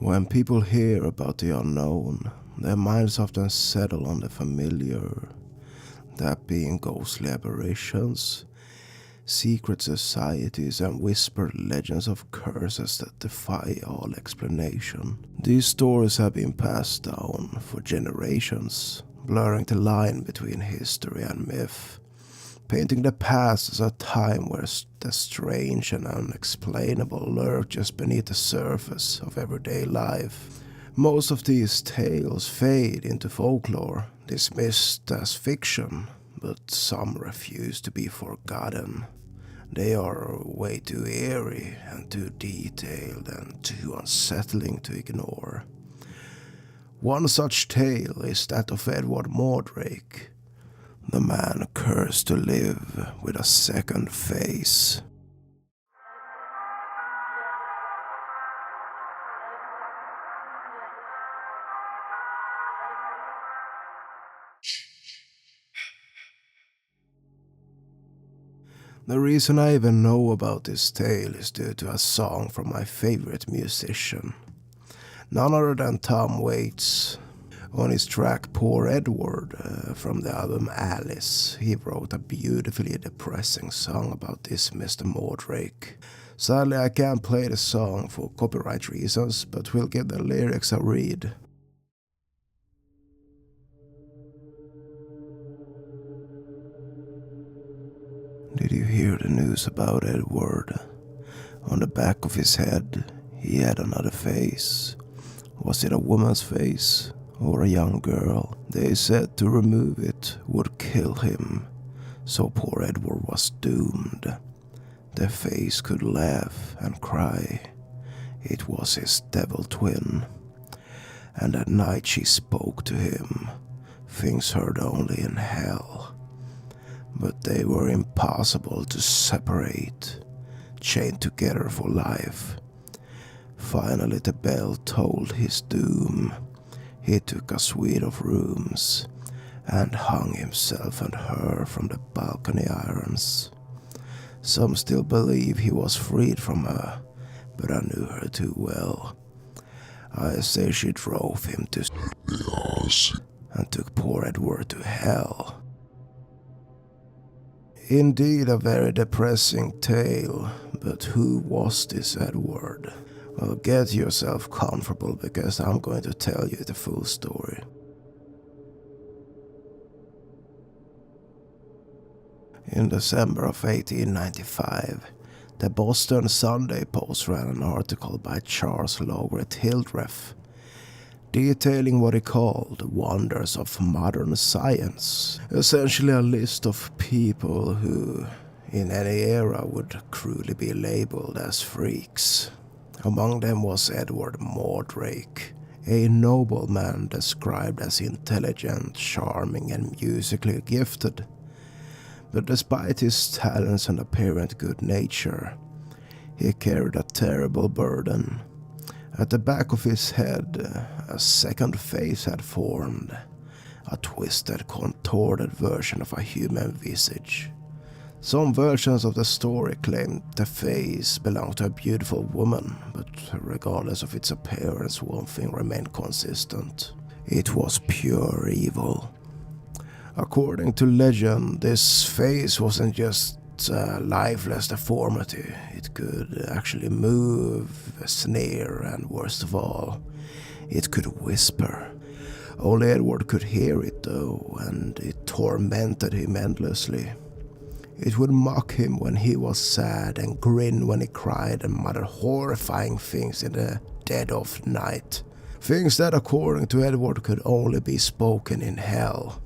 When people hear about the unknown, their minds often settle on the familiar, that being ghostly apparitions, secret societies, and whispered legends of curses that defy all explanation. These stories have been passed down for generations, blurring the line between history and myth, painting the past as a time where the strange and unexplainable lurk just beneath the surface of everyday life. Most of these tales fade into folklore, dismissed as fiction, but some refuse to be forgotten. They are way too eerie and too detailed and too unsettling to ignore. One such tale is that of Edward Mordrake, the man cursed to live with a second face. The reason I even know about this tale is due to a song from my favorite musician, none other than Tom Waits. On his track Poor Edward from the album Alice, he wrote a beautifully depressing song about this Mr. Mordrake. Sadly, I can't play the song for copyright reasons, but we'll give the lyrics a read. Did you hear the news about Edward? On the back of his head, he had another face. Was it a woman's face? Or a young girl? They said to remove it would kill him, so poor Edward was doomed. The face could laugh and cry. It was his devil twin. And at night she spoke to him, things heard only in hell. But they were impossible to separate, chained together for life. Finally the bell tolled his doom. He took a suite of rooms and hung himself and her from the balcony irons. Some still believe he was freed from her, but I knew her too well. I say she drove him to and took poor Edward to hell. Indeed a very depressing tale, but who was this Edward? Well, get yourself comfortable because I'm going to tell you the full story. In December of 1895, the Boston Sunday Post ran an article by Charles Logret Hildreth, detailing what he called wonders of modern science, essentially a list of people who, in any era, would cruelly be labeled as freaks. Among them was Edward Mordrake, a nobleman described as intelligent, charming, and musically gifted. But despite his talents and apparent good nature, he carried a terrible burden. At the back of his head, a second face had formed, a twisted, contorted version of a human visage. Some versions of the story claimed the face belonged to a beautiful woman, but regardless of its appearance, one thing remained consistent. It was pure evil. According to legend, this face wasn't just a lifeless deformity. It could actually move, sneer, and worst of all, it could whisper. Only Edward could hear it though, and it tormented him endlessly. It would mock him when he was sad and grin when he cried and mutter horrifying things in the dead of night. Things that, according to Edward, could only be spoken in hell.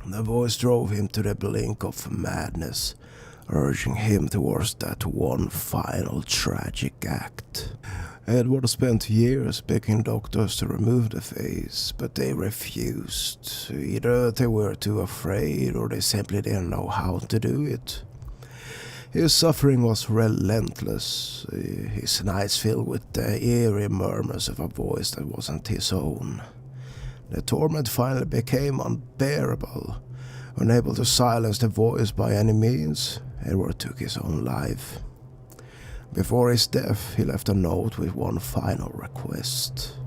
The voice drove him to the brink of madness, urging him towards that one final tragic act. Edward spent years begging doctors to remove the face, but they refused. Either they were too afraid or they simply didn't know how to do it. His suffering was relentless, his nights filled with the eerie murmurs of a voice that wasn't his own. The torment finally became unbearable. Unable to silence the voice by any means, Edward took his own life. Before his death, he left a note with one final request: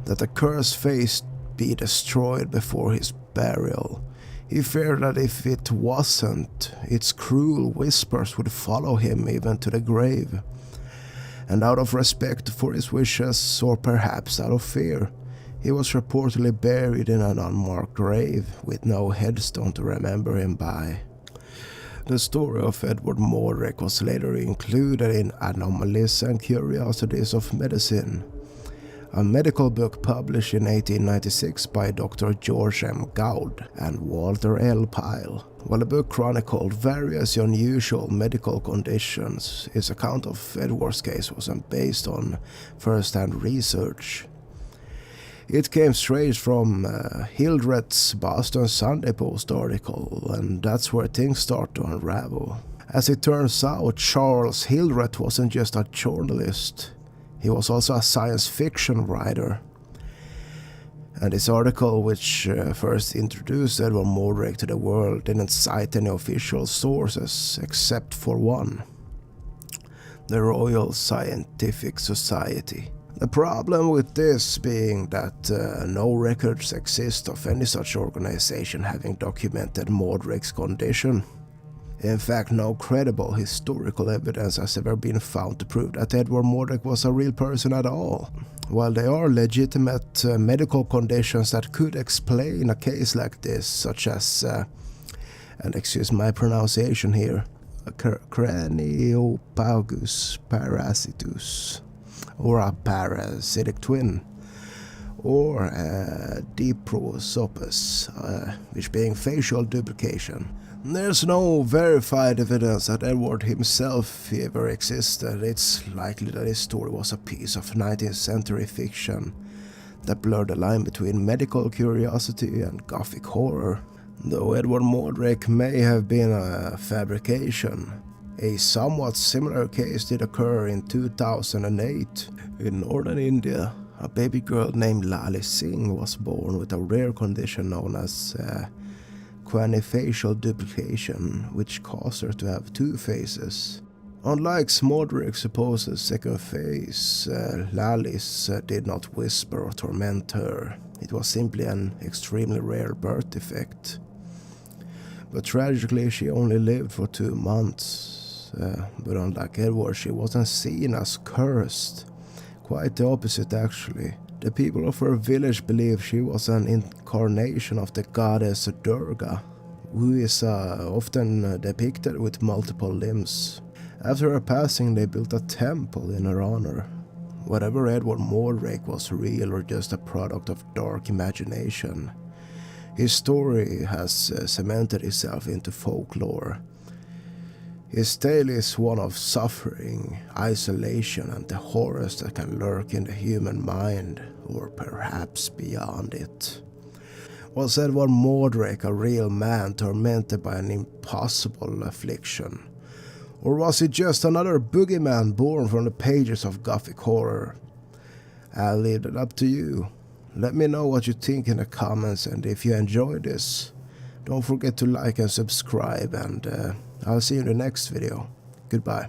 that the cursed face be destroyed before his burial. He feared that if it wasn't, its cruel whispers would follow him even to the grave. And out of respect for his wishes, or perhaps out of fear, he was reportedly buried in an unmarked grave with no headstone to remember him by. The story of Edward Mordrake was later included in Anomalies and Curiosities of Medicine, a medical book published in 1896 by Dr. George M. Goud and Walter L. Pyle. While the book chronicled various unusual medical conditions, its account of Edward's case wasn't based on first-hand research. It came straight from Hildreth's Boston Sunday Post article, and that's where things start to unravel. As it turns out, Charles Hildreth wasn't just a journalist, he was also a science fiction writer. And this article, which first introduced Edward Mordrake to the world, didn't cite any official sources except for one: the Royal Scientific Society. The problem with this being that no records exist of any such organization having documented Mordrake's condition. In fact, no credible historical evidence has ever been found to prove that Edward Mordrake was a real person at all. While there are legitimate medical conditions that could explain a case like this, such as, and excuse my pronunciation here, Craniopagus parasitus, or a parasitic twin, or diprosopus, which being facial duplication. There's no verified evidence that Edward himself ever existed. It's likely that his story was a piece of 19th century fiction that blurred the line between medical curiosity and Gothic horror. Though Edward Mordrake may have been a fabrication, a somewhat similar case did occur in 2008. In northern India, a baby girl named Lali Singh was born with a rare condition known as craniofacial duplication, which caused her to have two faces. Unlike Mordrake's supposed second face, Lali's did not whisper or torment her. It was simply an extremely rare birth defect. But tragically, she only lived for 2 months. But unlike Edward, she wasn't seen as cursed. Quite the opposite, actually. The people of her village believed she was an incarnation of the goddess Durga, who is often depicted with multiple limbs. After her passing, they built a temple in her honor. Whatever Edward Mordrake was real or just a product of dark imagination, his story has cemented itself into folklore. His tale is one of suffering, isolation, and the horrors that can lurk in the human mind, or perhaps beyond it. Was Edward Mordrake a real man tormented by an impossible affliction? Or was he just another boogeyman born from the pages of Gothic horror? I'll leave it up to you. Let me know what you think in the comments, and if you enjoyed this, don't forget to like and subscribe, and I'll see you in the next video. Goodbye.